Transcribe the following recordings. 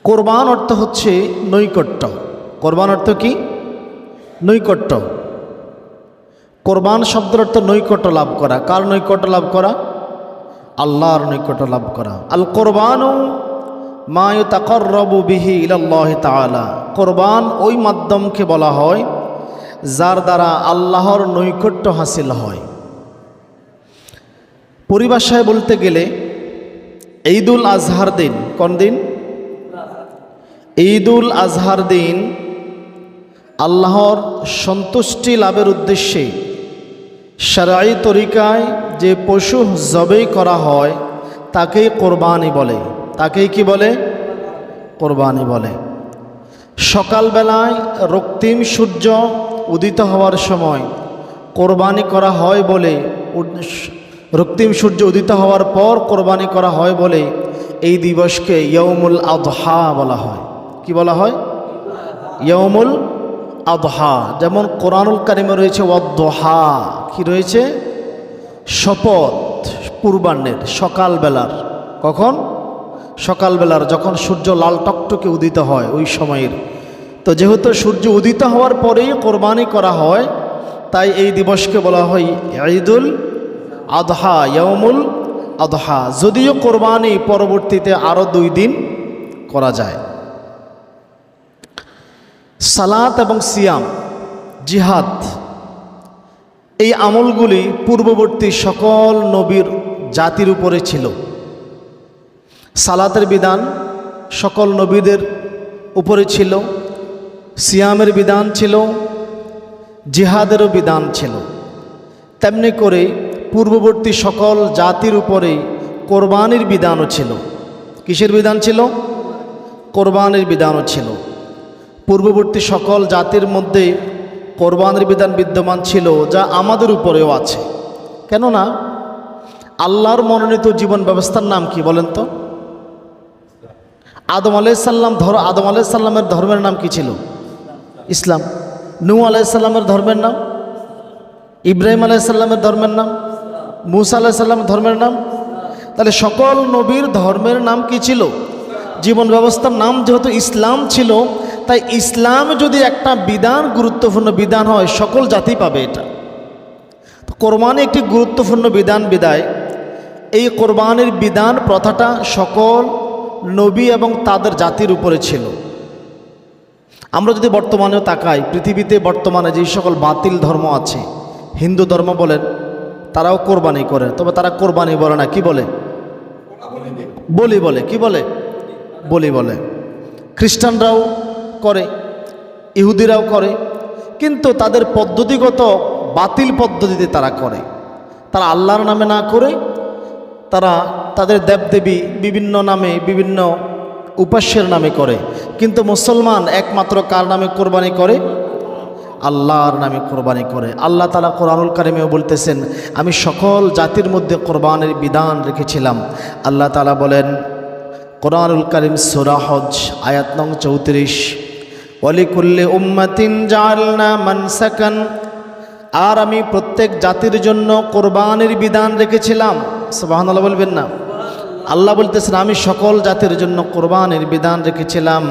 কোরবান অর্থ হচ্ছে নৈকট্য। কোরবান অর্থ কি? নৈকট্য। কোরবান শব্দের অর্থ নৈকট্য লাভ করা। কার নৈকট্য লাভ করা? আল্লাহর নৈকট্য লাভ করা। আল কোরবানু মা ইউতাকাররাবু বিহি ইলাল্লাহি তাআলা। কোরবান ওই মাধ্যমকে বলা হয় যার দ্বারা আল্লাহর নৈকট্য হাসিল হয়। পরিভাষায় বলতে গেলে ঈদুল আজহার দিন, কোন দিন? ঈদুল আজহার দিন আল্লাহর সন্তুষ্টি লাভের উদ্দেশ্যে শরঈ তরিকায় যে পশু জবাই করা হয় তাকেই কোরবানি বলে। তাকেই কি বলে? কোরবানি বলে। সকালবেলায় রক্তিম সূর্য উদিত হওয়ার সময় কোরবানি করা হয় বলে, রক্তিম সূর্য উদিত হওয়ার পর কোরবানি করা হয় বলে এই দিবসকে ইয়াউমুল আদহা বলা হয়। কি বলা হয়? ইয়াউমুল আদহা। যেমন কোরআনুল কারিমে রয়েছে ওয়াদ্দোহা। কি রয়েছে? শপথ পূর্বাহ্নের, সকালবেলার। কখন? সকালবেলার, যখন সূর্য লাল টকটকে উদিত হয় ওই সময়ের। তো যেহেতু সূর্য উদিত হওয়ার পরেই কোরবানি করা হয়, তাই এই দিবসকে বলা হয় ঈদুল আদহা, ইয়াউমুল আদহা। যদিও কোরবানি পরবর্তীতে আরও 2 দিন করা যায়। সালাত এবং সিয়াম, জিহাদ, এই আমলগুলি পূর্ববর্তী সকল নবীর জাতির উপরে ছিল। সালাতের বিধান সকল নবীদের উপরে ছিল, সিয়ামের বিধান ছিল, জিহাদেরও বিধান ছিল। তেমনি করে পূর্ববর্তী সকল জাতির উপরে কোরবানির বিধানও ছিল। কিসের বিধান ছিল? কোরবানির বিধানও ছিল। পূর্ববর্তী সকল জাতির মধ্যে কোরবানির বিধান বিদ্যমান ছিল, যা আমাদের উপরেও আছে। কেননা আল্লাহর মনোনীত জীবন ব্যবস্থার নাম কি বলেন তো? আদম আলাইহিস সালামের ধর্মের নাম কি ছিল? ইসলাম। নূহ আলাইহিস সালামের ধর্মের নাম? ইব্রাহিম আলাইহিস সালামের ধর্মের নাম? মুসা আলাইহিস সালামের ধর্মের নাম? তাহলে সকল নবীর ধর্মের নাম কি ছিল? জীবন ব্যবস্থার নাম যেহেতু ইসলাম ছিল, তাই ইসলাম যদি একটা বিধান, গুরুত্বপূর্ণ বিধান হয়, সকল জাতি পাবে এটা। তো কোরবানি একটি গুরুত্বপূর্ণ বিধান বিদায় এই কোরবানির বিধান প্রথাটা সকল নবী এবং তাদের জাতির উপরে ছিল। আমরা যদি বর্তমানেও তাকাই, পৃথিবীতে বর্তমানে যে সকল বাতিল ধর্ম আছে, হিন্দু ধর্ম বলেন, তারাও কোরবানি করে। তবে তারা কোরবানি বলে না, কি বলে? বলি বলে। কি বলে? বলি বলে। খ্রিস্টানরাও করে, ইহুদিরাও করে, কিন্তু তাদের পদ্ধতিগত বাতিল পদ্ধতিতে তারা করে। তারা আল্লাহর নামে না করে তারা তাদের দেবদেবী বিভিন্ন নামে, বিভিন্ন উপাস্যের নামে করে। কিন্তু মুসলমান একমাত্র কার নামে কোরবানি করে? আল্লাহর নামে কোরবানি করে। আল্লাহ তাআলা কোরআনুল কারিমেও বলতেছেন, আমি সকল জাতির মধ্যে কোরবানির বিধান রেখেছিলাম। আল্লাহ তাআলা বলেন কোরআনুল কারিম সূরা হজ আয়াত নং 34, ওয়ালিকুল্লি উম্মাতিন জাআলনা মানসাকান। আর আমি প্রত্যেক জাতির জন্য কোরবানির বিধান রেখেছিলাম। সুবহানাল্লাহ বলবেন না? আল্লাহ বলতেছেন আমি সকল জাতির জন্য কোরবানির বিধান রেখেছিলাম।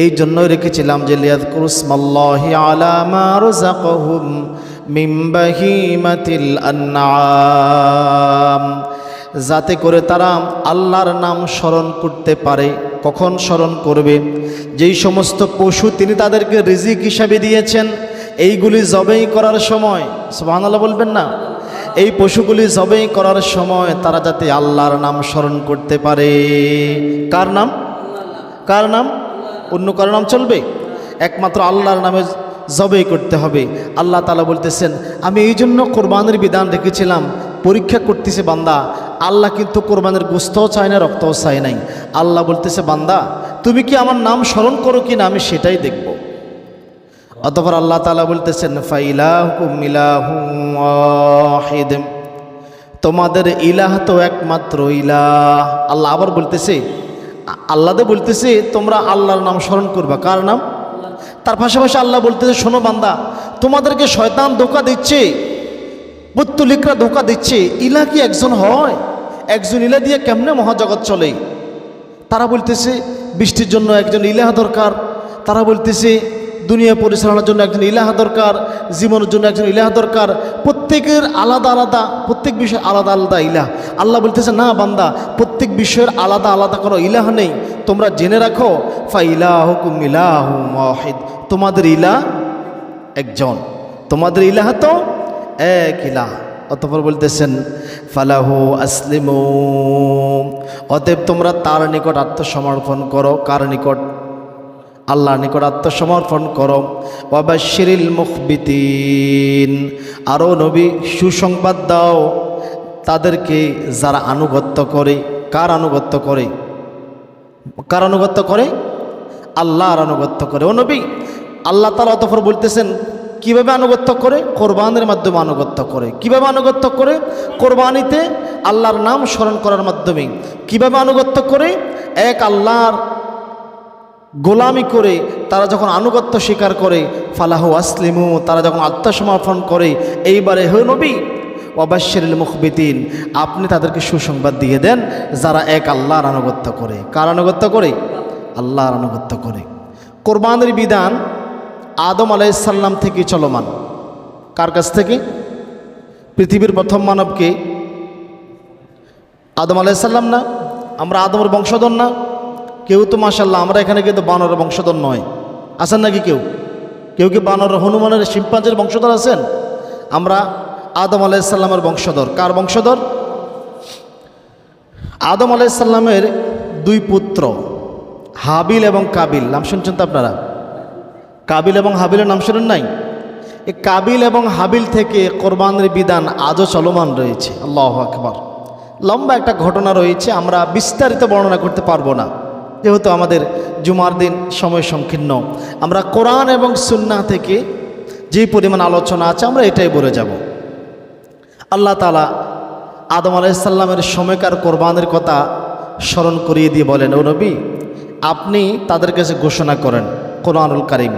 এই জন্যই রেখেছিলাম যে লিয়াযকুরু ইসমাল্লাহি আলা মা রাযাকাহুম মিন বাহিমাতিল আনআম, যাতে করে তারা আল্লাহর নাম স্মরণ করতে পারে। কখন স্মরণ করবে? যেই সমস্ত পশু তিনি তাদেরকে রিজিক হিসাবে দিয়েছেন, এইগুলি জবাই করার সময়, সুবহানাল্লাহ বলবেন না? এই পশুগুলি জবাই করার সময় তারা যাতে আল্লাহর নাম স্মরণ করতে পারে। কার নাম? কার নাম? অন্য কারো নাম চলবে? একমাত্র আল্লাহর নামে জবাই করতে হবে। আল্লাহ তাআলা বলতেছেন আমি এই জন্য কোরবানির বিধান রেখেছিলাম। পরীক্ষা করতেছে বান্দা। আল্লাহ কিন্তু কোরবানির গোশতও চায় না, রক্তও চায় নাই। আল্লাহ বলতেছে বান্দা তুমি কি আমার নাম স্মরণ করো কি না, আমি সেটাই দেখব। অতঃপর আল্লাহ তাআলা বলতেছেন ফাইলাহুকুম ইলাহুম ওয়াহিদ, তোমাদের ইলাহ তো একমাত্র ইলাহ। আল্লাহ আবার বলতেছে, আল্লাহদের বলতেছে তোমরা আল্লাহর নাম স্মরণ করবা। কার নাম? তার পাশাপাশি আল্লাহ বলতেছে শোনো বান্দা, তোমাদেরকে শয়তান ধোঁকা দিচ্ছে, বুত্তুলিকরা ধোঁকা দিচ্ছে। ইলাহ কি একজন হয়? একজন ইলাহ দিয়ে কেমনে মহাজগৎ চলে? তারা বলতেছে বৃষ্টির জন্য একজন ইলাহা দরকার, তারা বলতেছে দুনিয়া পরিচালনার জন্য একজন ইলাহা দরকার, জীবনের জন্য একজন ইলাহা দরকার। প্রত্যেকের আলাদা আলাদা, প্রত্যেক বিষয় আলাদা আলাদা ইলাহ। আল্লাহ বলতেছে না বান্দা, প্রত্যেক বিষয়ের আলাদা আলাদা কোনো ইলাহ নেই, তোমরা জেনে রাখো ফাইলাহুকুম ইলাহুম ওয়াহিদ, তোমাদের ইলাহ একজন, তোমাদের ইলাহ তো এক ইলাহ। অতঃপর বলতেছেন ফালাহু আসলিমু, অতএব তোমরা তার নিকট আত্মসমর্পণ করো। কার নিকট? আল্লাহর নিকট আত্মসমর্পণ করো। ওয়াবাশশিরিল মুখবিতিন, আরও নবী সুসংবাদ দাও তাদেরকে যারা আনুগত্য করে। কার আনুগত্য করে? কার আনুগত্য করে? আল্লাহর আনুগত্য করে। ও নবী, আল্লাহ তাআলা অতঃপর বলতেছেন কিভাবে আনুগত্য করে? কোরবানের মাধ্যমে আনুগত্য করে। কিভাবে আনুগত্য করে? কোরবানিতে আল্লাহর নাম স্মরণ করার মাধ্যমে। কিভাবে আনুগত্য করে? এক আল্লাহর গোলামি করে তারা যখন আনুগত্য স্বীকার করে, ফালাহু আসলিমু, তারা যখন আত্মসমর্পণ করে, এইবারে হে নবী ওয়াবাশশিরিল মুখবিতিন, আপনি তাদেরকে সুসংবাদ দিয়ে দেন যারা এক আল্লাহর আনুগত্য করে। কার আনুগত্য করে? আল্লাহর আনুগত্য করে। কোরবানির বিধান আদম আলাইহিস সালাম থেকে চলমান। কার কাছ থেকে? পৃথিবীর প্রথম মানবকে আদম আলাইহিস সালাম না? আমরা আদমের বংশধর না? কেউ তো মাশাআল্লাহ, আমরা এখানে কিন্তু বানরের বংশধর নয়। আছেন নাকি কেউ? কেউ কি বানর, হনুমানের, শিম্পাঞ্জির বংশধর আছেন? আমরা আদম আলাইহিস সালামের বংশধর। কার বংশধর? আদম আলাইহিস সালামের দুই পুত্র হাবিল এবং কাবিল, নাম শুনছেন তো আপনারা? কাবিল এবং হাবিলের নাম শুনেন নাই? এই কাবিল এবং হাবিল থেকে কোরবানির বিধান আজও চলমান রয়েছে। আল্লাহু আকবার। লম্বা একটা ঘটনা রয়েছে, আমরা বিস্তারিত বর্ণনা করতে পারবো না যেহেতু আমাদের জুমার দিন সময় সংকীর্ণ। আমরা কোরআন এবং সুন্নাহ থেকে যে পরিমাণ আলোচনা আছে আমরা এটাই বলে যাব। আল্লাহ তাআলা আদম আলাইহিস সালামের সময়কার কোরবানির কথা স্মরণ করিয়ে দিয়ে বলেন, ও নবী আপনি তাদের কাছে ঘোষণা করেন। কোরআনুল কারীম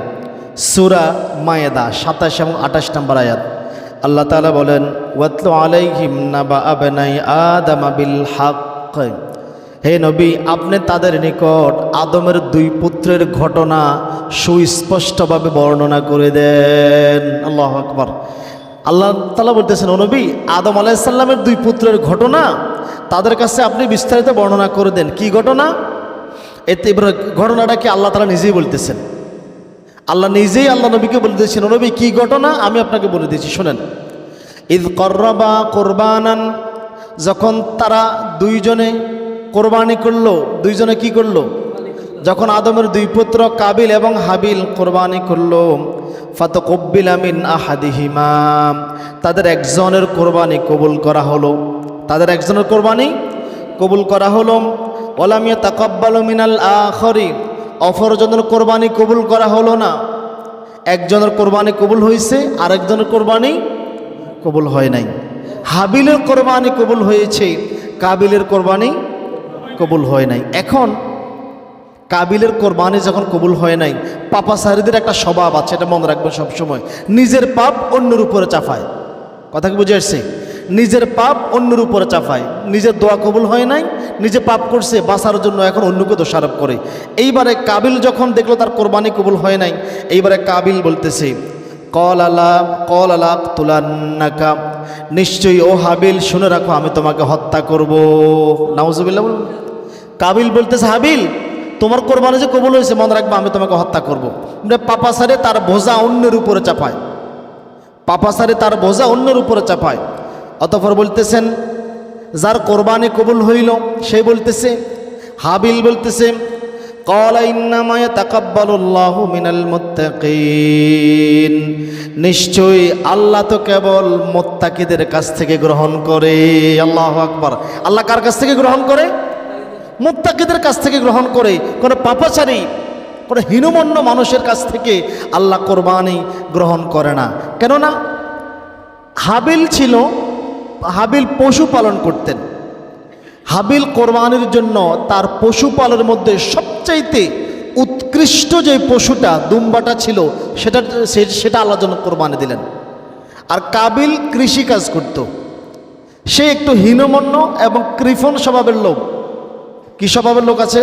সূরা মায়েদা 27 এবং 28 নম্বর আয়াত আল্লাহ তাআলা বলেন, ওয়াতলু আলাইহিম নাবা আবনাই আদম বিল হক, হে নবী আপনি তাদের নিকট আদমের দুই পুত্রের ঘটনা সুস্পষ্টভাবে বর্ণনা করে দেন। আল্লাহু আকবার। আল্লাহ তাআলা বলতেছেন, ও নবী আদম আলাইহিস সালামের দুই পুত্রের ঘটনা তাদের কাছে আপনি বিস্তারিত বর্ণনা করে দেন। কি ঘটনা? এতে ঘটনাটা কি আল্লাহ তাআলা নিজেই বলতেছেন। আল্লাহ নিজেই আল্লাহ নবীকে বলতেছেন, ও নবী কি ঘটনা আমি আপনাকে বলে দিচ্ছি, শোনেন। ইয কররাবা কুরবানান, যখন তারা দুইজনে কোরবানি করলো। দুইজনে কি করলো? যখন আদমের দুই পুত্র কাবিল এবং হাবিল কোরবানি করলো, ফাতাকুব্বিলা মিন আহাদিহিমা, তাদের একজনের কোরবানি কবুল করা হলো। তাদের একজনের কোরবানি কবুল করা হলো। ওয়ালাম ইয়াতাকাব্বালু মিনাল আখারি, অপরজনের কোরবানি কবুল করা হলো না। একজনের কোরবানি কবুল হয়েছে, আরেকজনের কোরবানি কবুল হয় নাই। হাবিলের কোরবানি কবুল হয়েছে, কাবিলের কোরবানি কবুল হয় নাই। এখন কাবিলের কোরবানি যখন কবুল হয় নাই, পাপাচারীদের একটা স্বভাব আছে, এটা মনে রাখবেন সবসময়। নিজের পাপ অন্যের উপরে চাপায়। কথা কি বুঝে আসছে? নিজের পাপ অন্যের উপরে চাপায়। নিজের দোয়া কবুল হয় নাই, নিজে পাপ করছে, বাঁচার জন্য এখন অন্যকে দোষারোপ করে। এইবারে কাবিল যখন দেখলো তার কোরবানি কবুল হয় নাই, এইবারে কাবিল বলতেছে, কল আলা তুলান্নাকা, নিশ্চয়ই ও হাবিল শুনে রাখো আমি তোমাকে হত্যা করব। নাউজুবিল্লাহ। কাবিল বলতেছে, হাবিল তোমার কোরবানি যে কবুল হয়েছে মনে রাখবো আমি তোমাকে হত্যা করবো। পাপাচারে তার বোঝা অন্যের উপরে চাপায়। পাপাচারে তার বোঝা অন্যের উপরে চাপায়। অতঃপর বলতেছেন, যার কোরবানি কবুল হইল সে বলতেছে, হাবিল বলতেছে, ক্বালা ইন্নামা ইয়াতাকাব্বালুল্লাহু মিনাল মুত্তাকিন, নিশ্চয়ই আল্লাহ তো কেবল মুত্তাকিদের কাছ থেকে গ্রহণ করে। আল্লাহু আকবার। আল্লাহ কার কাছ থেকে গ্রহণ করে? মুত্তাকিদের কাছ থেকে গ্রহণ করে। কোনো পাপাচারী, কোনো হীনমন্য মানুষের কাছ থেকে আল্লাহ কোরবানি গ্রহণ করে না। কেননা হাবিল পশু পালন করতেন। হাবিল কোরবানির জন্য তার পশুপালের মধ্যে সবচাইতে উৎকৃষ্ট যে পশুটা দুম্বাটা ছিল সেটা আল্লাহর জন্য কোরবানি দিলেন। আর কাবিল কৃষি কাজ করত। সে একটু হীনমন্য এবং কৃপণ স্বভাবের লোক। কি স্বভাবের লোক আছে?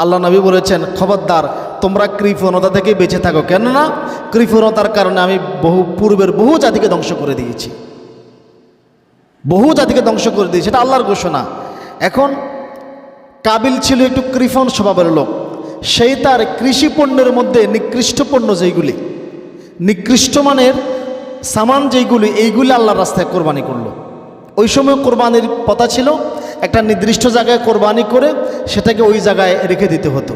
আল্লাহ নবী বলেছেন, খবরদার তোমরা কৃপণতা থেকে বেঁচে থাকো, কেননা কৃপণতার কারণে আমি পূর্বের বহু জাতিকে ধ্বংস করে দিয়েছি, বহু জাতিকে ধ্বংস করে দিয়েছি, এটা আল্লাহর ঘোষণা। এখন কাবিল ছিল একটু কৃপণ স্বভাবের লোক, সেই তার কৃষি পণ্যের মধ্যে নিকৃষ্ট পণ্য যেইগুলি, নিকৃষ্ট মানের সামান যেইগুলি, এইগুলি আল্লাহর রাস্তায় কোরবানি করলো। ওই সময় কোরবানির কথা ছিল একটা নির্দিষ্ট জায়গায় কোরবানি করে সেটাকে ওই জায়গায় রেখে দিতে হতো।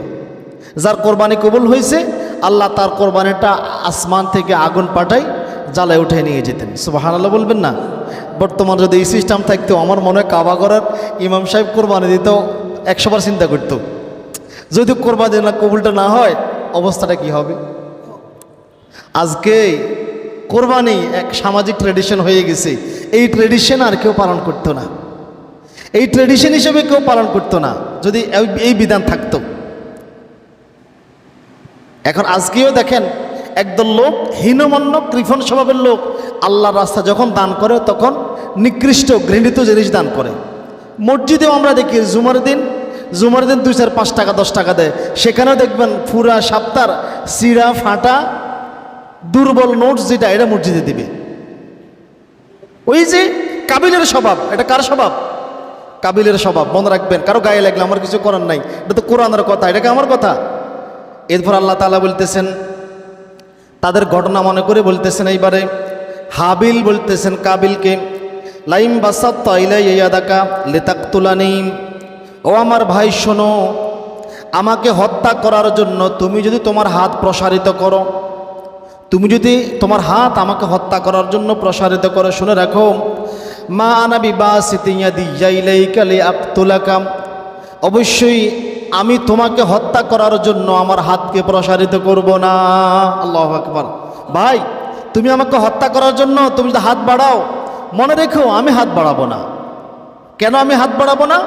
যার কোরবানি কবুল হয়েছে আল্লাহ তার কোরবানিটা আসমান থেকে আগুন পাঠাই জ্বালায় উঠে নিয়ে যেতেন। সুবহানাল্লাহ বলবেন না? বর্তমান যদি এই সিস্টেম থাকতো, আমার মনে হয় কাবা ঘরের ইমাম সাহেব কোরবানি দিত 100বার চিন্তা করতো, যদি কোরবানি না কবুলটা না হয় অবস্থাটা কি হবে। আজকে কোরবানি এক সামাজিক ট্র্যাডিশন হয়ে গেছে, এই ট্র্যাডিশন আর কেউ পালন করতো না, এই ট্র্যাডিশন হিসেবে কেউ পালন করতো না যদি এই বিধান থাকতো। এখন আজকেও দেখেন একদল লোক, হীনমন্য কৃপণ স্বভাবের লোক, আল্লাহর রাস্তা যখন দান করে তখন নিকৃষ্ট ঘৃণিত জিনিস দান করে। মসজিদেও আমরা দেখি জুমার দিন 2, 4, 5 টাকা 10 টাকা দেয়, সেখানেও দেখবেন পুরা সপ্তাহ সিরা ফাটা দুর্বল নোটস যেটা, এটা মসজিদে দিবে। ওই যে কাবিলের স্বভাব, এটা কার স্বভাব? কাবিলের স্বভাব। মনে রাখবেন, কারো গায়ে লাগলে আমার কিছু করার নাই, এটা তো কোরআনের কথা, এটাকে আমার কথা। এরপর আল্লাহ তাআলা বলতেছেন, তাদের ঘটনা মনে করে বলতেছেন, এইবারে হাবিল বলতেছেন কাবিলকে, লাইম বাসাত্তা ইলাইয়া ইয়াদাকা লিতাকতুলানি, ও আমার ভাই শোনো, আমাকে হত্যা করার জন্য তুমি যদি তোমার হাত প্রসারিত করো, তুমি যদি তোমার হাত আমাকে হত্যা করার জন্য প্রসারিত করো, শুনে রাখো, মা আনা বিবাসিতি ইয়াদিয়া ইলাইকা লিআকতুলাকা, অবশ্যই আমি তোমাকে হত্যা করার জন্য আমার হাতকে প্রসারিত করব না। আল্লাহু আকবার। ভাই, তুমি আমাকে হত্যা করার জন্য তুমি যদি হাত বাড়াও, মনে রেখো আমি হাত বাড়াবো না। কেন আমি হাত বাড়াবো না?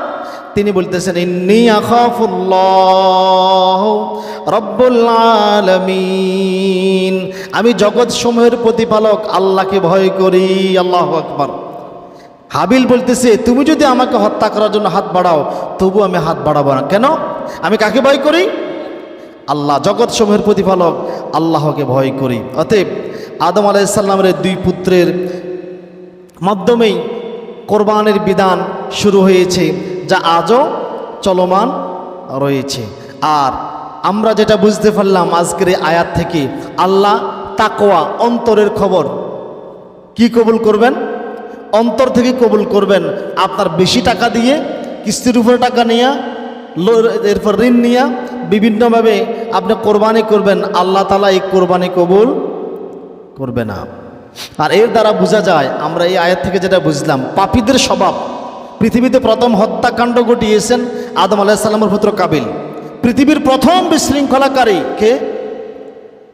তিনি বলতেছেন, ইন্নী আখাফুল্লাহ রব্বুল আলামিন, আমি জগৎ সমূহের প্রতিপালক আল্লাহকে ভয় করি। আল্লাহু আকবার। হাবিল বলতেছে, তুমি যদি আমাকে হত্যা করার জন্য হাত বাড়াও, তবু আমি হাত বাড়াবো না। কেন? আমি কাকে ভয় করি? আল্লাহ, জগৎ সমূহের প্রতিপালক আল্লাহকে ভয় করি। অতএব আদম আলাইহিস সালামের 2 পুত্রের মাধ্যমেই কোরবানির বিধান শুরু হয়েছে, যা আজও চলমান রয়েছে। আর আমরা যেটা বুঝতে পারলাম আজকের এই আয়াত থেকে, আল্লাহ তাকওয়া, অন্তরের খবর কি কবুল করবেন? অন্তর থেকে কবুল করবেন। আপনার বেশি টাকা দিয়ে, কিস্তির উপরে টাকা নিয়ে, এরপর ঋণ নিয়ে বিভিন্নভাবে আপনি কোরবানি করবেন, আল্লাহ তাআলা এই কোরবানি কবুল করবে না। আর এর দ্বারা বোঝা যায়, আমরা এই আয়াত থেকে যেটা বুঝলাম, পাপীদের স্বভাব। পৃথিবীতে প্রথম হত্যাকাণ্ড ঘটিয়েছেন আদম আলাইহিস সালামের পুত্র কাবিল। পৃথিবীর প্রথম বিশৃঙ্খলাকারী কে?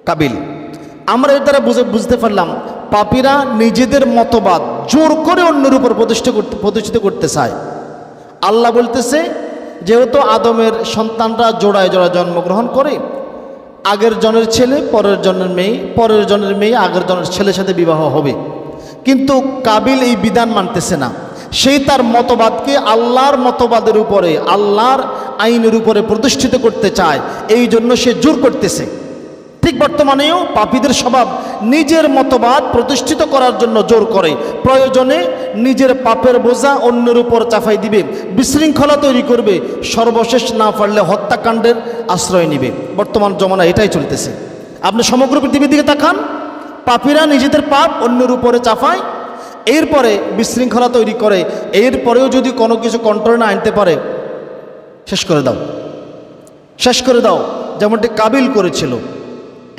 কাবিল। আমরা এর দ্বারা বুঝতে পারলাম, পাপীরা নিজেদের মতবাদ জোর করে অন্যের উপর প্রতিষ্ঠিত করতে চায়। আল্লাহ বলতেছে, যেহেতু আদমের সন্তানরা জোড়ায় জোড়ায় জন্মগ্রহণ করে, আগের জনের ছেলে পরের জনের মেয়ে, পরের জনের মেয়ে আগের জনের ছেলের সাথে বিবাহ হবে। কিন্তু কাবিল এই বিধান মানতেছে না, সেই তার মতবাদকে আল্লাহর মতবাদের উপরে, আল্লাহর আইনের উপরে প্রতিষ্ঠিত করতে চায়, এই জন্য সে জোর করতেছে। ঠিক বর্তমানেও পাপীদের স্বভাব নিজের মতবাদ প্রতিষ্ঠিত করার জন্য জোর করে, প্রয়োজনে নিজের পাপের বোঝা অন্যের উপর চাপাই দিবে, বিশৃঙ্খলা তৈরি করবে, সর্বশেষ না পারলে হত্যাকাণ্ডের আশ্রয় নিবে। বর্তমান জমানা এটাই চলতেছে। আপনি সমগ্র পৃথিবীর দিকে তাকান, পাপীরা নিজেদের পাপ অন্যের উপরে চাপায়, এরপরে বিশৃঙ্খলা তৈরি করে, এরপরেও যদি কোনো কিছু কন্ট্রোল না আনতে পারে, শেষ করে দাও, শেষ করে দাও, যেমনটি কাবিল করেছিল।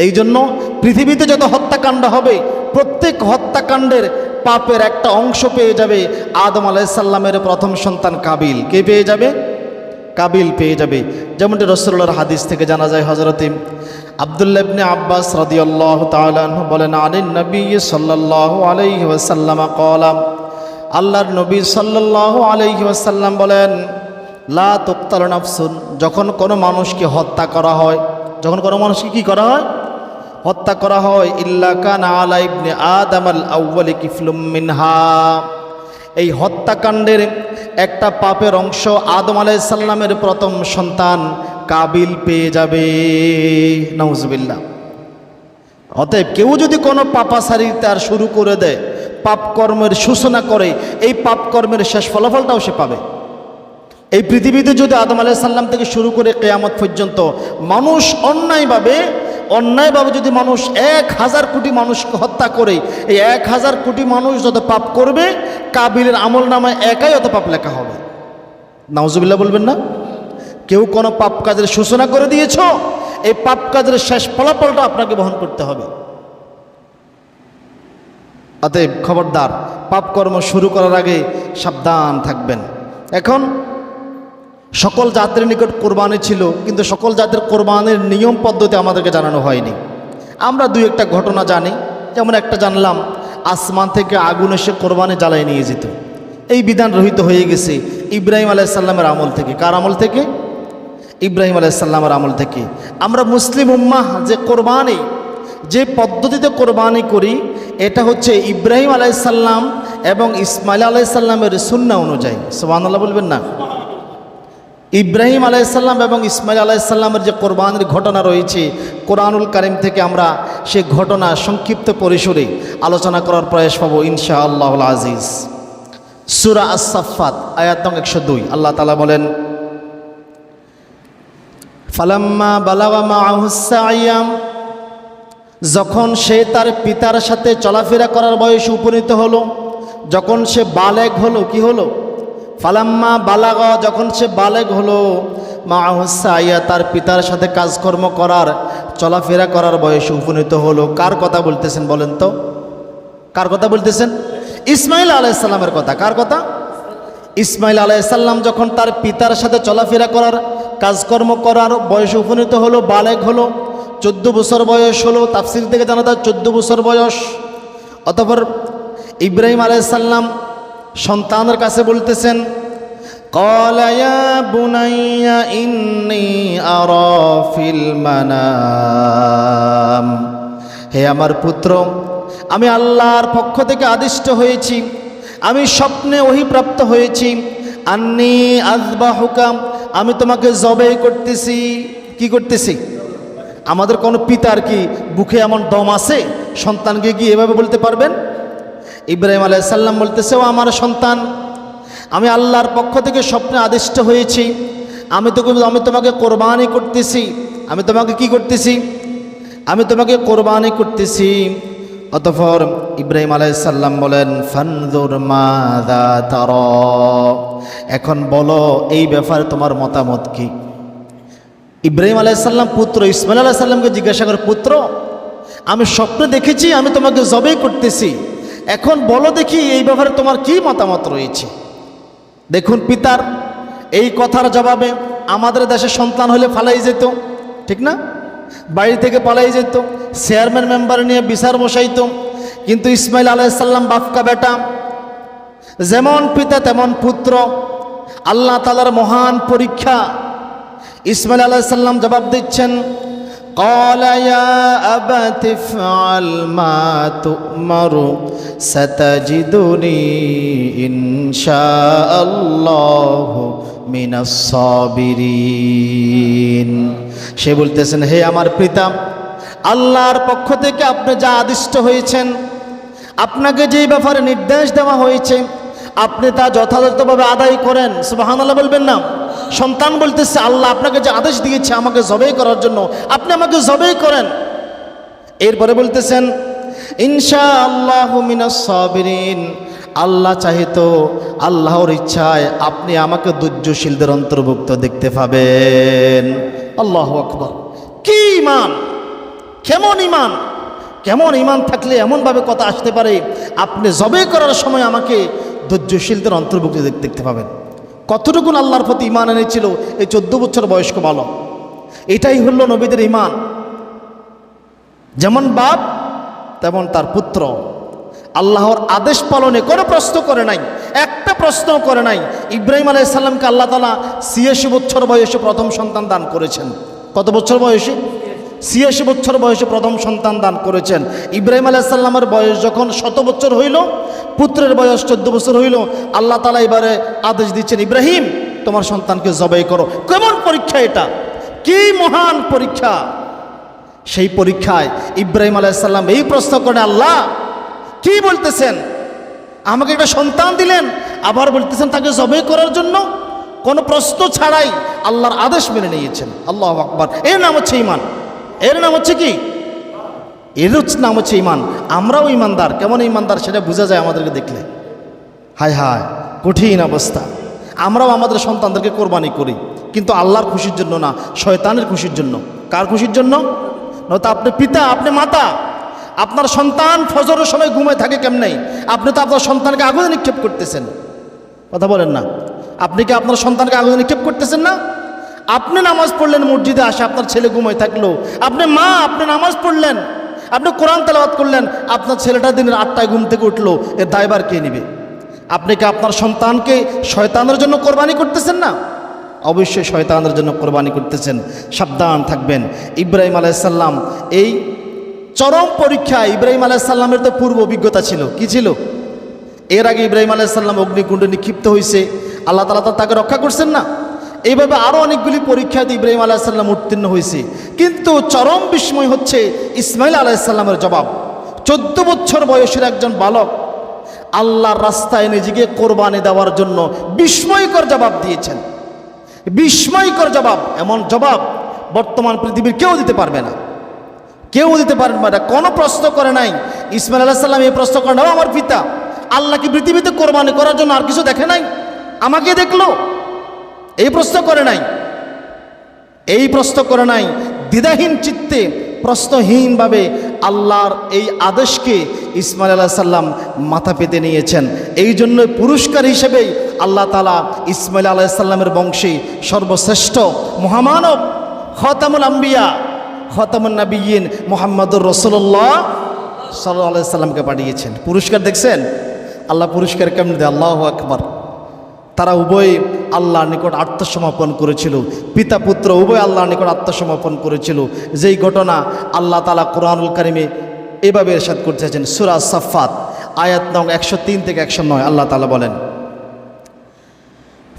এই জন্য পৃথিবীতে যত হত্যাকাণ্ড হবে, প্রত্যেক হত্যাকাণ্ডের পাপের একটা অংশ পেয়ে যাবে আদম আলাইহিস সালামের প্রথম সন্তান কাবিল। কে পেয়ে যাবে? কাবিল পেয়ে যাবে। যেমনটি রাসূলুল্লাহর হাদিস থেকে জানা যায়, হযরতে আব্দুল্লাহ ইবনে আব্বাস রাদিয়াল্লাহু তাআলা আনহু বলেন, আনিন নবী সাল্লাল্লাহু আলাইহি ওয়াসাল্লাম ক্বালা, আল্লাহর নবী সাল্লাল্লাহু আলাইহি ওয়াসাল্লাম বলেন, লা তুকতালু নাফসুন, যখন কোনো মানুষকে হত্যা করা হয়, যখন কোনো মানুষকে কি করা হয়? হত্যা করা হয়, ইল্লা কানা আলা ইবনে আদম আল আউয়ালি কিফলুম মিনহা, এই হত্যাকাণ্ডের একটা পাপের অংশ আদম আলাইহিস সালামের প্রথম সন্তান কাবিল পেয়ে যাবে। নাউজুবিল্লাহ। অতএব কেউ যদি কোনো পাপাচারী তার শুরু করে দেয়, পাপ কর্মের সূচনা করে, এই পাপ কর্মের শেষ ফলাফলটাও সে পাবে। এই পৃথিবীতে যদি আদম আলাইহিস সালাম থেকে শুরু করে কিয়ামত পর্যন্ত মানুষ অন্যায়ভাবে যদি মানুষ 1000 কোটি মানুষকে হত্যা করে, এই 1000 কোটি মানুষ যত পাপ করবে, কাবিলের আমল নামায় একাই অত পাপ লেখা হবে। নাউজুবিল্লাহ বলবেন না? কেউ কোনো পাপ কাজের সূচনা করে দিয়েছ, এই পাপ কাজের শেষ ফলাফলটা আপনাকে বহন করতে হবে। অতএব খবরদার, পাপ কর্ম শুরু করার আগে সাবধান থাকবেন। এখন সকল জাতির নিকট কোরবানি ছিল, কিন্তু সকল জাতির কোরবানির নিয়ম পদ্ধতি আমাদেরকে জানানো হয়নি। আমরা দুই একটা ঘটনা জানি। যেমন একটা জানলাম, আসমান থেকে আগুন এসে কোরবানি জ্বালায় নিয়ে যেত। এই বিধান রহিত হয়ে গেছে ইব্রাহিম আলাইহিস সালামের আমল থেকে। কার আমল থেকে? ইব্রাহিম আলাইহিস সালামের আমল থেকে। আমরা মুসলিম উম্মাহ যে কোরবানি, যে পদ্ধতিতে কোরবানি করি, এটা হচ্ছে ইব্রাহিম আলাইহিস সালাম এবং ইসমাইল আলাইহিস সালামের সুন্নাহ অনুযায়ী। সুবহানাল্লাহ বলবেন না? ইব্রাহিম আলাইহিস সালাম এবং ইসমাইল আলাইহিস সালামের যে কোরবানির ঘটনা রয়েছে, কোরআনুল কারীম থেকে আমরা সেই ঘটনা সংক্ষিপ্ত পরিসরে আলোচনা করার প্রয়াস পাবো ইনশাআল্লাহুল আজিজ। সূরা আস-সাফফাত আয়াত নং 102 আল্লাহ তাআলা বলেন, ফালাম্মা বালাগা মাআহুস সা'য়া, যখন সে তার পিতার সাথে চলাফেরা করার বয়সে উপনীত হলো, যখন সে বালেগ হলো, কি হলো? ফালাম্মা বালাগা, যখন সে বালেগ হলো, মাআহুস সা'য়া, তার পিতার সাথে কাজকর্ম করার, চলাফেরা করার বয়সে উপনীত হলো। কার কথা বলতেছেন বলেন তো? কার কথা বলতেছেন? ইসমাইল আলাইহিস সালামের কথা। কার কথা? ইসমাইল আলাইহিস সালাম যখন তার পিতার সাথে চলাফেরা করার, কাজকর্ম করার বয়সে উপনীত হলো, বালেগ হলো, 14 বছর বয়স হলো। তাফসীর থেকে জানা যায় 14 বছর বয়স। অতঃপর ইব্রাহিম আলাইহিস সালাম সন্তানের কাছে বলতেছেন, ক্বালা ইয়া বুনাইয়া ইন্নী আরা ফিল মানাম, হে আমার পুত্র, আমি আল্লাহর পক্ষ থেকে আদিষ্ট হয়েছি, আমি স্বপ্নে ওহীপ্রাপ্ত হয়েছি, আন্নী আযবাহুকা, আমি তোমাকে জবাই করতেছি। কি করতেছি? আমাদের কোনো পিতার কি বুকে এমন দম আছে সন্তানকে কি এভাবে বলতে পারবেন? ইব্রাহিম আলাইহিস সালাম বলতেছে, ও আমার সন্তান, আমি আল্লাহর পক্ষ থেকে স্বপ্নে আদিষ্ট হয়েছি, আমি তোমাকে কোরবানি করতেছি। আমি তোমাকে কি করতেছি? আমি তোমাকে কোরবানি করতেছি। অতঃপর ইব্রাহিম আলাইহিস সালাম বলেন, ফানজুর মাযা তারা, এখন বলো এই ব্যাপারে তোমার মতামত কি? ইব্রাহিম আলাইহিস সালাম পুত্র ইসমাইল আলাইহিস সালামকে জিজ্ঞাসা করে, পুত্র, আমি স্বপ্নে দেখেছি আমি তোমাকে জবাই করতেছি, এখন বলো দেখি এই ব্যাপারে তোমার কি মতামত রয়েছে। দেখুন, পিতার এই কথার জবাবে আমাদের দেশে সন্তান হলে পালাই যেত, ঠিক না? বাড়ি থেকে পালাই যেত, চেয়ারম্যান মেম্বার নিয়ে বিচার বসাইতো। কিন্তু ইসমাইল আলাইহিস সালাম বাপকা বেটা, যেমন পিতা তেমন পুত্র, আল্লাহ তাআলার মহান পরীক্ষা। ইসমাইল আলাইহিস সালাম জবাব দিচ্ছেন, ক্বালা ইয়া আবাতি ইফআল মা তু'মারু সাতাজিদুনি ইনশাআল্লাহু মিনাস সাবিরিন। সে বলতেছেন, হে আমার পিতা, আল্লাহর পক্ষ থেকে আপনি যা আদিষ্ট হয়েছেন, আপনাকে যেই ব্যাপারে নির্দেশ দেওয়া হয়েছে, আপনি তা যথাযথভাবে আদায় করেন। সুবহানাল্লাহ বলবেন না? সন্তান বলতেছে, আল্লাহ আপনাকে যে আদেশ দিয়েছে আমাকে জবাই করার জন্য, আপনি আমাকে জবাই করেন। এরপরে বলতেছেন, ইনশাআল্লাহু মিনাস সাবিরিন, আল্লাহ চাহিত, আল্লাহর ইচ্ছায় আপনি আমাকে ধৈর্যশীলদের অন্তর্ভুক্ত দেখতে পাবেন। আল্লাহু আকবার! কি ঈমান! কেমন ঈমান! কেমন ঈমান থাকলে এমনভাবে কথা আসতে পারে, আপনি জবাই করার সময় আমাকে ধৈর্যশীলদের অন্তর্ভুক্ত দেখতে পাবেন। কতটুকুন আল্লাহর প্রতি ঈমান এনেছিল এই 14 বছর বয়স্ক বালক। এটাই হলো নবীদের ঈমান। যেমন বাপ তেমন তার পুত্র। আল্লাহর আদেশ পালনে কোনো প্রশ্ন করে নাই, একটা প্রশ্ন করে নাই। ইব্রাহিম আলাইহিস সালামকে আল্লাহ তাআলা 86 বছর বয়সে প্রথম সন্তান দান করেছেন। কত বছর বয়সে? 86 বছর বয়সে প্রথম সন্তান দান করেছেন। ইব্রাহিম আলাইহিস সালামের বয়স যখন 100 বছর হইল, পুত্রের বয়স 14 বছর হইল, আল্লাহ তাআলা এবারে আদেশ দিচ্ছেন, ইব্রাহিম তোমার সন্তানকে জবাই করো। কেমন পরীক্ষা এটা! কি মহান পরীক্ষা! সেই পরীক্ষায় ইব্রাহিম আলাইহিস সালাম এই প্রশ্ন করেন, আল্লাহ কি বলতেছেন? আমাকে একটা সন্তান দিলেন, আবার বলতেছেন তাকে জবাই করার জন্য। কোনো প্রশ্ন ছাড়াই আল্লাহর আদেশ মেনে নিয়েছেন। আল্লাহু আকবার! এর নাম হচ্ছে ঈমান। এর নাম হচ্ছে কি? এর নাম হচ্ছে ঈমান। আমরাও ঈমানদার। কেমন ঈমানদার সেটা বোঝা যায় আমাদেরকে দেখলে। হায় হায়, কঠিন অবস্থা। আমরাও আমাদের সন্তানদেরকে কোরবানি করি, কিন্তু আল্লাহর খুশির জন্য না, শয়তানের খুশির জন্য। কার খুশির জন্য? নয়তো আপনি পিতা, আপনি মাতা, আপনার সন্তান ফজরের সময় ঘুমায় থাকে কেমনে? আপনি তো আপনার সন্তানকে আগুনে নিক্ষেপ করতেছেন। কথা বলেন না? আপনি কি আপনার সন্তানকে আগুনে নিক্ষেপ করতেছেন না? আপনি নামাজ পড়লেন, মসজিদে আসে আপনার ছেলে ঘুমায় থাকলো। আপনি মা, আপনি নামাজ পড়লেন, আপনি কোরআন তেলাওয়াত করলেন, আপনার ছেলেটা দিনের 8টায় ঘুম থেকে উঠলো, এর দায়ভার কে নেবে? আপনি কি আপনার সন্তানকে শয়তানের জন্য কোরবানি করতেছেন না? অবশ্যই শয়তানের জন্য কোরবানি করতেছেন। সাবধান থাকবেন। ইব্রাহিম আলাইহিস সালাম এই চরম পরীক্ষা, ইব্রাহিম আলাইহিস সালামের তো পূর্ব অভিজ্ঞতা ছিল। কি ছিল? এর আগে ইব্রাহিম আলাইহিস সালাম অগ্নিকুণ্ডে নিক্ষিপ্ত হয়েছে, আল্লাহ তাআলা তাকে রক্ষা করছেন না? এইভাবে আরও অনেকগুলি পরীক্ষাতে ইব্রাহিম আলাইহিস সালাম উত্তীর্ণ হয়েছে। কিন্তু চরম বিস্ময় হচ্ছে ইসমাইল আলাইহিস সালামের জবাব। 14 বছর বয়সের একজন বালক আল্লাহর রাস্তায় নিজেকে কোরবানি দেওয়ার জন্য বিস্ময়কর জবাব দিয়েছেন। বিস্ময়কর জবাব, এমন জবাব বর্তমান পৃথিবীর কেউ দিতে পারবে না। কেউ দিতে পারবে না। কোনো প্রশ্ন করে নাই ইসমাইল আলাইহিস সালাম। এই প্রশ্ন করেন, আমার পিতা আল্লাহ কি পৃথিবীতে কোরবানি করার জন্য আর কিছু দেখে নাই? আমাকে দেখলো? এই প্রশ্ন করে নাই। এই প্রশ্ন করে নাই। দ্বিধাহীন চিত্তে, প্রশ্নহীনভাবে আল্লাহর এই আদেশকে ইসমাইল আলাইহিস সালাম মাথা পেতে নিয়েছেন। এই জন্য পুরস্কার হিসেবেই আল্লাহ তাআলা ইসমাইল আলাইহিস সালামের বংশে সর্বশ্রেষ্ঠ মহামানব খতামুল আম্বিয়া, খতামুন নবিয়্যিন মুহাম্মদুর রাসূলুল্লাহ সাল্লাল্লাহু আলাইহি সাল্লামকে পাঠিয়েছেন। পুরস্কার দেখছেন? আল্লাহ পুরস্কার কেমন দেয়! আল্লাহু আকবার! তারা উভয় আল্লাহর নিকট আত্মসমর্পণ করেছিল। পিতা পুত্র উভয় আল্লাহর নিকট আত্মসমর্পণ করেছিল। যেই ঘটনা আল্লাহ তাআলা কোরআনুল কারিমে এভাবে ইরশাদ করতেছেন, সূরা সাফফাত আয়াত নং 103 থেকে 109। আল্লাহ তাআলা বলেন,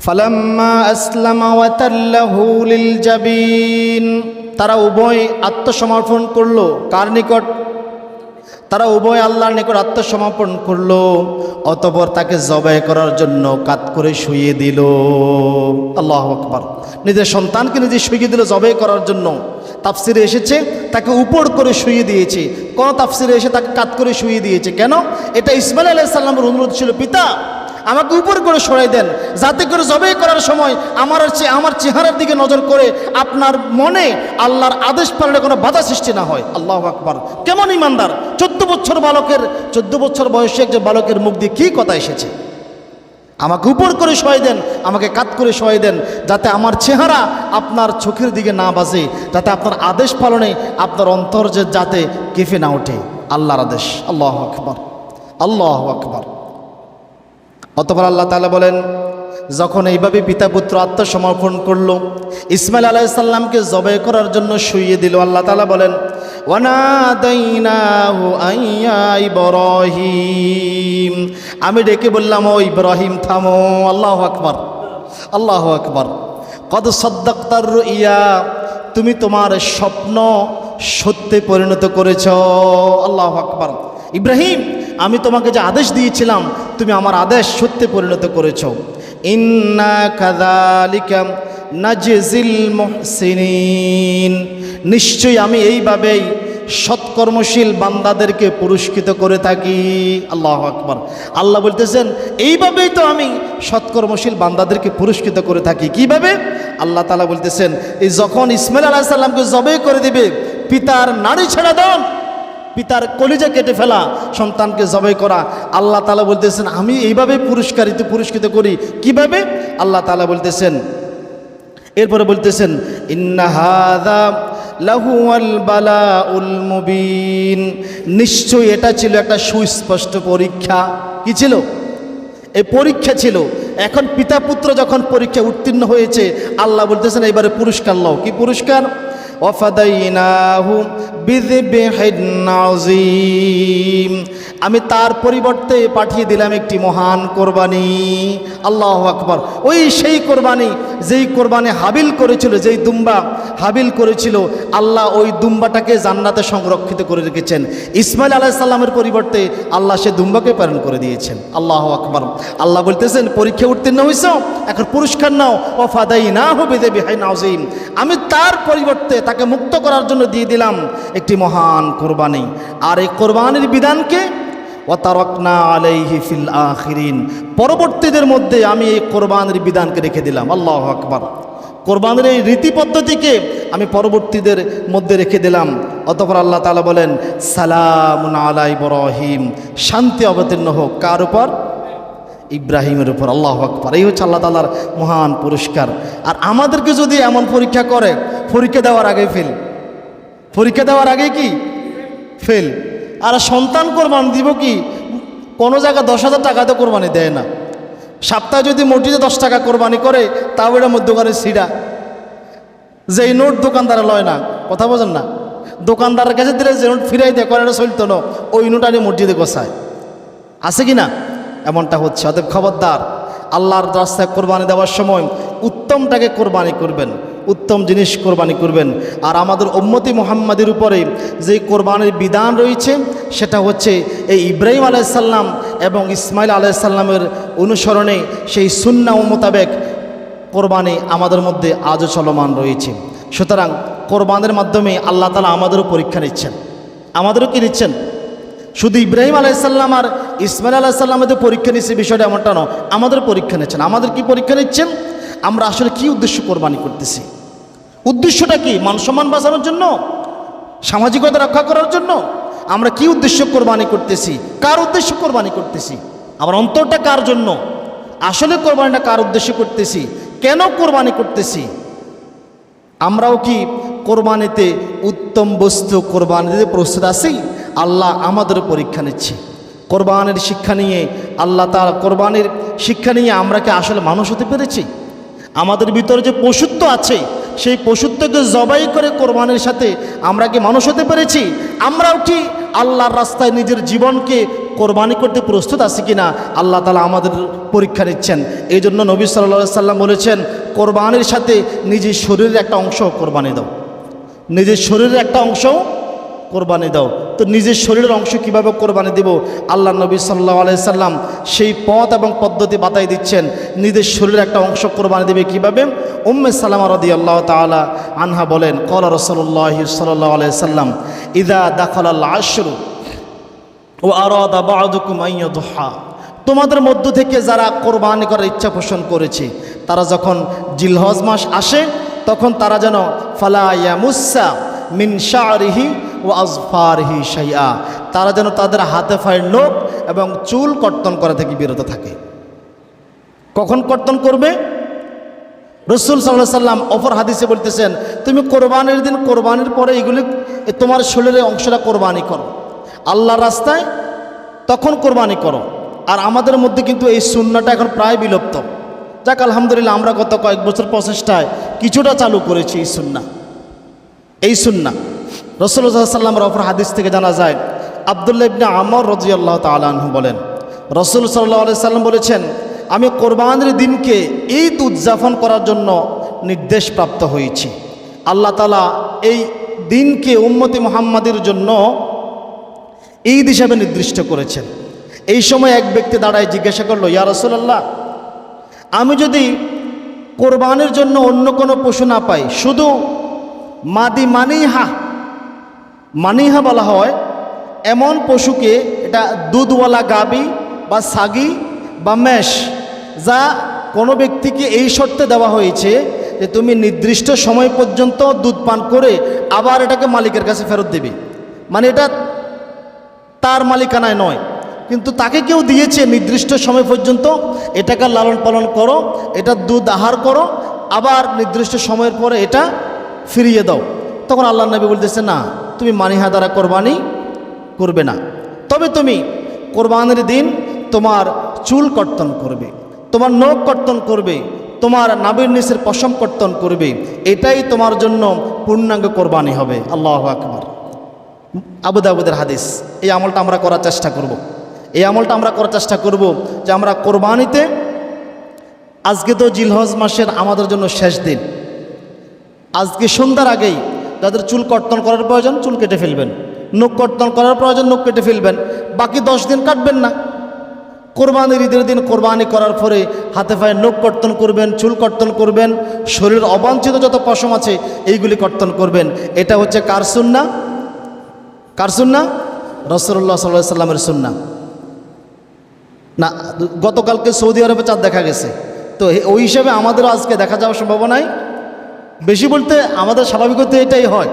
ফালাম্মা আসলামা ওয়া তাল্লাহু লিল জাবিন। তারা উভয় আত্মসমর্পণ করলো। কার নিকট? তারা উভয় আল্লাহর নিকট আত্মসমর্পণ করলো, অতঃপর তাকে জবাই করার জন্য কাত করে শুইয়ে দিল। আল্লাহু আকবার! নিজের সন্তানকে নিজে শুইয়ে দিল জবাই করার জন্য। তাফসিরে এসেছে তাকে উপর করে শুইয়ে দিয়েছে, কোন তাফসিরে এসে তাকে কাত করে শুইয়ে দিয়েছে। কেন? এটা ইসমাইল আলাইহিস সালামের অনুরোধ ছিল, পিতা আমাকে উপর করে সরাই দেন, যাতে করে জবাই করার সময় আমার চেহারার দিকে নজর করে আপনার মনে আল্লাহর আদেশ পালনে কোনো বাধা সৃষ্টি না হয়। আল্লাহু আকবার! কেমন ইমানদার! 14 বছর বয়সে একজন বালকের মুখ দিয়ে কী কথা এসেছে? আমাকে উপর করে শোয়াই দেন, আমাকে কাত করে শোয়াই দেন, যাতে আমার চেহারা আপনার চোখের দিকে না বাজে, যাতে আপনার আদেশ পালনে আপনার অন্তর যাতে কেঁপে না ওঠে। আল্লাহর আদেশ। আল্লাহু আকবার! আল্লাহু আকবার! অতঃপর আল্লাহ তাআলা বলেন, যখন এইভাবে পিতা পুত্র আত্মসমর্পণ করলো, ইসমাইল আলাইহিস সালামকে জবাই করার জন্য শুইয়ে দিল, আল্লাহ তাআলা বলেন, ওয়ানাদাইনাহু আইয়া ইব্রাহিম। আমি ডেকে বললাম, ও ইব্রাহিম থামো। আল্লাহু আকবার! আল্লাহু আকবার! কদ সাদ্দাকতার রুইয়া। তুমি তোমার স্বপ্ন সত্যে পরিণত করেছ। আল্লাহু আকবার! ইব্রাহিম, আমি তোমাকে যে আদেশ দিয়েছিলাম তুমি আমার আদেশ সত্যে পরিণত করেছ। ইন্না কাযালিকা নাজজিল মুহসিনিন। নিশ্চয়ই আমি এইভাবেই সৎকর্মশীল বান্দাদেরকে পুরস্কৃত করে থাকি। আল্লাহু আকবার! আল্লাহ বলতেছেন, এইভাবেই তো আমি সৎকর্মশীল বান্দাদেরকে পুরস্কৃত করে থাকি। কিভাবে? আল্লাহ তাআলা বলতেছেন, এই যখন ইসমাইল আলাইহিস সালামকে জবাই করে দিবে, পিতার নাড়ি ছেড়ে দাও, পিতার কলিজা কেটে ফেলা, সন্তানকে জবাই করা, আল্লাহ তাআলা বলতেছেন আমি এইভাবে পুরস্কৃত করি। কিভাবে? আল্লাহ তাআলা বলতেছেন, এরপরে বলতেছেন, ইন্না হাযা লাহুয়াল বালাউল মুবিন। নিশ্চয়ই এটা ছিল একটা সুস্পষ্ট পরীক্ষা। কি ছিল? এই পরীক্ষা ছিল। এখন পিতা পুত্র যখন পরীক্ষা উত্তীর্ণ হয়েছে, আল্লাহ বলতেছেন এবারে পুরস্কার লও। কি পুরস্কার? ওয়াফাদাইনাহু বিযিবহিন আযীম। আমি তার পরিবর্তে পাঠিয়ে দিলাম একটি মহান কোরবানি। আল্লাহু আকবার! ওই সেই কোরবানি যেই কোরবানি হাবিল করেছিল, যেই দুম্বা হাবিল করেছিল, আল্লাহ ওই দুম্বাটাকে জান্নাতে সংরক্ষিত করে রেখেছেন। ইসমাইল আলাইহিস সালামের পরিবর্তে আল্লাহ সে দুম্বাকে প্রেরণ করে দিয়েছেন। আল্লাহু আকবার। আল্লাহ বলতেছেন, পরীক্ষা উত্তীর্ণ হয়েছ, এখন পুরস্কার নাও। ওয়া ফাদাইনাহু বিযিবহিন আযীম, আমি তার পরিবর্তে তাকে মুক্ত করার জন্য দিয়ে দিলাম একটি মহান কোরবানি। আর এই কোরবানির বিধানকে ওয়া তারাকনা আলাইহি ফিল আখিরিন, পরবর্তীদের মধ্যে আমি এই কোরবানির বিধানকে রেখে দিলাম। আল্লাহু আকবার। কোরবানির এই রীতি পদ্ধতিকে আমি পরবর্তীদের মধ্যে রেখে দিলাম। অতঃপর আল্লাহ তাআলা বলেন, সালামুন আলা ইব্রাহিম, শান্তি অবতীর্ণ হোক কার উপর? ইব্রাহিমের উপর। আল্লাহু আকবার। এই হচ্ছে আল্লাহ তাআলার মহান পুরস্কার। আর আমাদেরকে যদি এমন পরীক্ষা করে, পরীক্ষা দেওয়ার আগে ফেল, পরীক্ষা দেওয়ার আগে কি ফেল। আর সন্তান কোরবানি দিব কি, কোনো জায়গায় 10,000 টাকাতে কোরবানি দেয় না। সপ্তাহে যদি মসজিদে 10 টাকা কোরবানি করে, তাও এটা মধ্যখানে সিডা, যে এই নোট দোকানদারে লয় না। কথা বোঝেন না? দোকানদারের কাছে দিলে যে নোট ফিরাই দেয়, করে এটা চলতো না, ওই নোট আনি মসজিদে গোছায়। আছে কি না? এমনটা হচ্ছে। অতএব খবরদার, আল্লাহর রাস্তায় কোরবানি দেওয়ার সময় উত্তমটাকে কোরবানি করবেন, উত্তম জিনিস কোরবানি করবেন। আর আমাদের উম্মতি মুহাম্মাদের উপরে যে কোরবানির বিধান রয়েছে, সেটা হচ্ছে এই ইব্রাহিম আলাইহিস সালাম এবং ইসমাইল আলাইহিস সালামের অনুসরণে সেই সুন্নাহ মোতাবেক কোরবানি আমাদের মধ্যে আজও চলমান রয়েছে। সুতরাং কোরবানির মাধ্যমে আল্লাহ তাআলা আমাদেরও পরীক্ষা নিচ্ছেন। আমাদেরও কি নিচ্ছেন? শুধু ইব্রাহিম আলাইহিস সালাম আর ইসমাইল আলাইহিস সালামের পরীক্ষা নিচ্ছে বিষয়টা এমনটা নয়, আমাদের পরীক্ষা নিচ্ছেন। আমাদের কি পরীক্ষা নিচ্ছেন? আমরা আসলে কি উদ্দেশ্য কোরবানি করতেছি? উদ্দেশ্যটা কি? মান সম্মান বাঁচানোর জন্য? সামাজিকতা রক্ষা করার জন্য? আমরা কি উদ্দেশ্য কোরবানি করতেছি? কার উদ্দেশ্য কোরবানি করতেছি? আমার অন্তরটা কার জন্য? আসলে কোরবানিটা কার উদ্দেশ্য করতেছি? কেন কোরবানি করতেছি? আমরাও কি কোরবানিতে উত্তম বস্তু কোরবানি দিতে প্রস্তুত আছি? আল্লাহ আমাদের পরীক্ষা নিচ্ছে। কোরবানির শিক্ষা নিয়ে আল্লাহ তাআলা, কোরবানির শিক্ষা নিয়ে আমরা কি আসলে মানুষ হতে পেরেছি? আমাদের ভিতরে যে পশুত্ব আছে, সেই পশুত্বকে জবাই করে কোরবানির সাথে আমরা কি মানুষ হতে পেরেছি? আমরাও কি আল্লাহর রাস্তায় নিজের জীবনকে কোরবানি করতে প্রস্তুত আছি কিনা, আল্লাহ তাআলা আমাদের পরীক্ষা নিচ্ছেন। এই জন্য নবী সাল্লাল্লাহু আলাইহি সাল্লাম বলেছেন, কোরবানির সাথে নিজের শরীরের একটা অংশ কোরবানি দাও, নিজের শরীরের একটা অংশ কোরবানি দাও। তো নিজের শরীরের অংশ কিভাবে কোরবানি দেব? আল্লাহ নবী সাল্লাল্লাহু আলাইহি সাল্লাম সেই পথ এবং পদ্ধতি বাতাই দিচ্ছেন। নিজের শরীরের একটা অংশ কোরবানি দেবে কিভাবে? উম্মে সালামা রাদিয়াল্লাহু তাআলা আনহা বলেন, ক্বালা রাসূলুল্লাহ সাল্লাল্লাহু আলাইহি সাল্লাম, ইযা দাখালাল আশরু ওয়া আরাদা বা'দুকুম আন ইয়াদহা, তোমাদের মধ্য থেকে যারা কোরবানি করার ইচ্ছা পোষণ করেছে, তারা যখন জিলহজ মাস আসে, তখন তারা যেন ফালা ইয়ামুসা মিন শা'রিহি ওয়া আযফারিহি শাইআ, তারা যেন তাদের হাতে পায়ের নখ এবং চুল কর্তন করা থেকে বিরত থাকে। কখন কর্তন করবে? রাসূল সাল্লাল্লাহু আলাইহি সাল্লাম অপর হাদিসে বলতেছেন, তুমি কোরবানির দিন, কোরবানির পরে এগুলি তোমার শরীরের অংশটা কোরবানি করো আল্লাহর রাস্তায়, তখন কোরবানি করো। আর আমাদের মধ্যে কিন্তু এই সুন্নাহটা এখন প্রায় বিলুপ্ত। যাক আলহামদুলিল্লাহ, আমরা গত কয়েক বছর প্রচেষ্টায় কিছুটা চালু করেছি এই সুন্নাহ। এই সুন্নাহ রাসূলুল্লাহ সাল্লাল্লাহু আলাইহি ওয়াসাল্লামের অপর হাদিস থেকে জানা যায়, আব্দুল্লাহ ইবনে আমর রাদিয়াল্লাহু তাআলা আনহু বলেন, রাসূল সাল্লাল্লাহু আলাইহি সাল্লাম বলেছেন, আমি কোরবানির দিনকে ঈদ উদযাপন করার জন্য নির্দেশ প্রাপ্ত হয়েছি। আল্লাহ তাআলা এই দিনকে উম্মতি মুহাম্মাদের জন্য ঈদ হিসাবে নির্দিষ্ট করেছেন। এই সময় এক ব্যক্তি দাঁড়ায় জিজ্ঞাসা করলো, ইয়া রাসূলুল্লাহ, আমি যদি কোরবানির জন্য অন্য কোনো পশু না পাই, শুধু মানিহা বলা হয় এমন পশুকে, এটা দুধওয়ালা গাবি বা সাগি বা মেষ, যা কোনো ব্যক্তিকে এই শর্তে দেওয়া হয়েছে যে তুমি নির্দিষ্ট সময় পর্যন্ত দুধ পান করে আবার এটাকে মালিকের কাছে ফেরত দেবে। মানে এটা তার মালিকানায় নয়, কিন্তু তাকে কেউ দিয়েছে নির্দিষ্ট সময় পর্যন্ত এটাকে লালন পালন করো, এটা দুধ আহার করো, আবার নির্দিষ্ট সময়ের পরে এটা ফিরিয়ে দাও। তখন আল্লাহ নবী বলতেছে, না, তুমি মানিহা দ্বারা কোরবানি করবে না, তবে তুমি কোরবানির দিন তোমার চুল কর্তন করবে, তোমার নখ কর্তন করবে, তোমার নাভির নিচের পশম কর্তন করবে, এটাই তোমার জন্য পূর্ণাঙ্গ কোরবানি হবে। আল্লাহু আকবার। আবু দাউদের হাদিস। এই আমলটা আমরা করার চেষ্টা করব। এই আমলটা আমরা করার চেষ্টা করব যে আমরা কোরবানিতে, আজকে তো জিলহজ মাসের আমাদের জন্য শেষ দিন, আজকে সন্ধ্যার আগেই যাদের চুল কর্তন করার প্রয়োজন চুল কেটে ফেলবেন, নখ কর্তন করার প্রয়োজন নখ কেটে ফেলবেন, বাকি 10 দিন কাটবেন না। কোরবানির ঈদের দিন কোরবানি করার পরে হাতে পায়ে নখ কর্তন করবেন, চুল কর্তন করবেন, শরীরের অবাঞ্ছিত যত পশম আছে এইগুলি কর্তন করবেন। এটা হচ্ছে কার সুন্নাহ? কার সুন্নাহ? রাসূলুল্লাহ সাল্লাল্লাহু আলাইহি সাল্লামের সুন্নাহ। না, গতকালকে সৌদি আরবে চাঁদ দেখা গেছে, তো ওই হিসাবে আমাদেরও আজকে দেখা যাওয়ার সম্ভাবনাই বেশি। বলতে আমাদের স্বাভাবিকত এটাই হয়,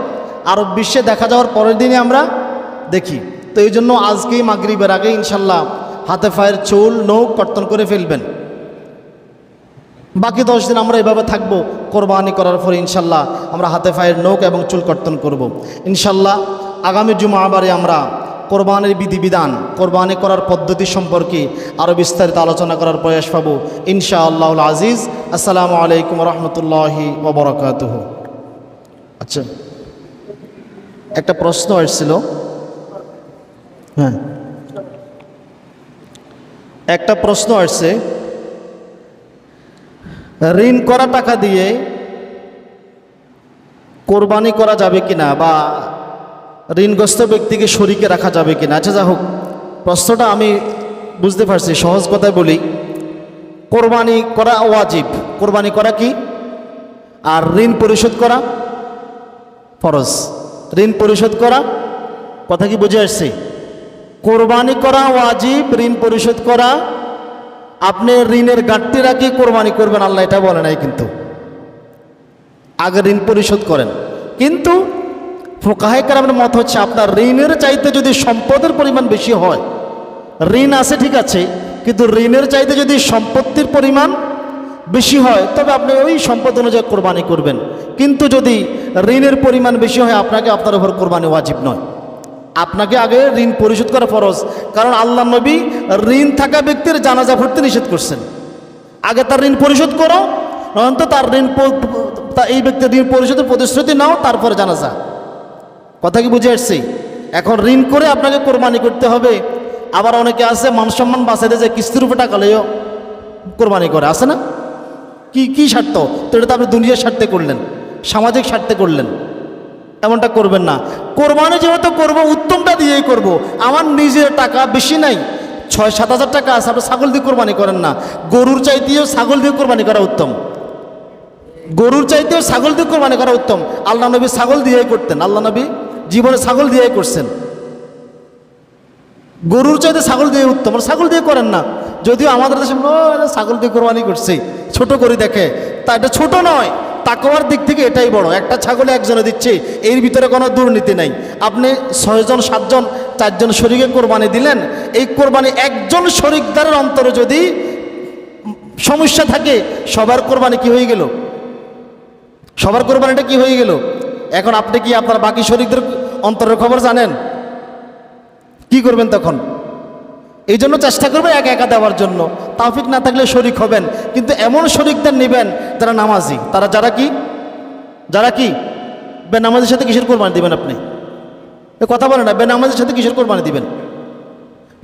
আরব বিশ্বে দেখা যাওয়ার পরের দিনে আমরা দেখি। তো এই জন্য আজকেই মাগরিবের আগে ইনশাল্লাহ হাতে পায়ের চুল নখ কর্তন করে ফেলবেন। বাকি 10 দিন আমরা এভাবে থাকবো। কোরবানি করার পরে ইনশাল্লাহ আমরা হাতে পায়ের নখ এবং চুল কর্তন করব। ইনশাল্লাহ আগামী জুমাবারে আমরা কোরবানির বিধিবিধান, কোরবানি করার পদ্ধতি সম্পর্কে আরও বিস্তারিত আলোচনা করার প্রয়াস পাবো ইনশাআল্লাহুল আজিজ। আসসালামু আলাইকুম রহমতুল্লাহি ওয়া বারাকাতুহু। আচ্ছা, একটা প্রশ্ন আসছিল। হ্যাঁ, একটা প্রশ্ন আসছে, ঋণ করা টাকা দিয়ে কোরবানি করা যাবে কিনা বা ঋণগ্রস্ত ব্যক্তিকে শরীকে রাখা যাবে কিনা। আচ্ছা, যা হোক, প্রশ্নটা আমি বুঝতে পারছি। সহজ কথায় বলি, কোরবানি করা ওয়াজিব। কোরবানি করা কি? আর ঋণ পরিশোধ করা ফরজ। ঋণ পরিশোধ করা, কথা কি বুঝে আসছে? কোরবানি করা ওয়াজিব, ঋণ পরিশোধ করা। আপনি ঋণের গাঁটটি রাখি কোরবানি করবেন, আল্লাহ এটা বলে নাই কিন্তু। আগে ঋণ পরিশোধ করেন। কিন্তু ফুকাহে কেরামের মত হচ্ছে আপনার ঋণের চাইতে যদি সম্পদের পরিমাণ বেশি হয়, ঋণ আছে ঠিক আছে, কিন্তু ঋণের চাইতে যদি সম্পত্তির পরিমাণ বেশি হয় তবে আপনি ওই সম্পদ অনুযায়ী কোরবানি করবেন। কিন্তু যদি ঋণের পরিমাণ বেশি হয় আপনাকে আপনার উপর কোরবানি ওয়াজিব নয়, আপনাকে আগে ঋণ পরিশোধ করা ফরজ। কারণ আল্লাহ নবী ঋণ থাকা ব্যক্তির জানাজা পড়তে নিষেধ করছেন। আগে তার ঋণ পরিশোধ করো, নয়তো তার এই ব্যক্তির ঋণ পরিশোধের প্রতিশ্রুতি নাও, তারপরে জানাজা। কথা কি বুঝে আসছি? এখন ঋণ করে আপনাকে কোরবানি করতে হবে। আবার অনেকে আছে মান সম্মান বাঁচাতে যে কিস্তির উপর টাকা লইও কোরবানি করে, আছে না? কি স্বার্থ? তো এটা তো আপনি দুনিয়ার স্বার্থে করলেন, সামাজিক স্বার্থে করলেন। এমনটা করবেন না। কোরবানি যেহেতু করবো উত্তমটা দিয়েই করব। আমার নিজের টাকা বেশি নাই, 6-7 হাজার টাকা আছে, আপনি ছাগল দিয়ে কোরবানি করেন না। গরুর চাইতেও ছাগল দিয়ে কোরবানি করা উত্তম। গরুর চাইতেও ছাগল দিয়ে কোরবানি করা উত্তম। আল্লাহ নবী ছাগল দিয়েই করতেন, আল্লাহ নবী জীবনে ছাগল দিয়েই করছেন। গরুর চাইতে ছাগল দিয়ে উত্তম, ছাগল দিয়ে করেন না। যদিও আমাদের দেশে ছাগল দিয়ে কোরবানি করছে, ছোট করে দেখে, তা এটা ছোট নয়, তাকওয়ার দিক থেকে এটাই বড়। একটা ছাগলে একজনে দিচ্ছে, এর ভিতরে কোনো দুর্নীতি নেই। আপনি 6 জন 7 জন 4 জন শরীকে কোরবানি দিলেন, এই কোরবানি একজন শরিকদারের অন্তরে যদি সমস্যা থাকে সবার কোরবানি কি হয়ে গেল? সবার কোরবানিটা কি হয়ে গেল? এখন আপনি কি আপনার বাকি শরিকদের অন্তরের খবর জানেন? কি করবেন তখন? এই জন্য চেষ্টা করবেন একা একা দেওয়ার জন্য। তাওফিক না থাকলে শরিক হবেন, কিন্তু এমন শরিকদের নেবেন যারা নামাজি। যারা কি বেনামাজির সাথে কিসের কোরবানি দিবেন? আপনি এ কথা বলেন না, বেনামাজির সাথে কিসের কোরবানি দিবেন?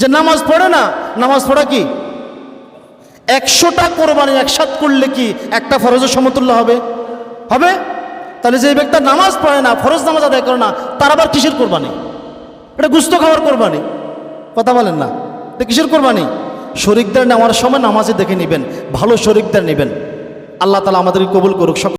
যে নামাজ পড়ে না, নামাজ পড়া কি 100টা কোরবানি একসাথ করলে কি একটা ফরজের সমতুল্য হবে? হবে? তাহলে যে ব্যক্তি নামাজ পড়ে না, ফরজ নামাজ আদায় করে না, তার আবার কিসের কোরবানি? এটা গুস্ত খাওয়ার কোরবানি। কথা বলেন না, এটা কিসের কোরবানি? শরিকদের নেওয়ার সময় নামাজে দেখে নেবেন, ভালো শরিকদের নেবেন। আল্লাহ তাআলা আমাদেরকে কবুল করুক।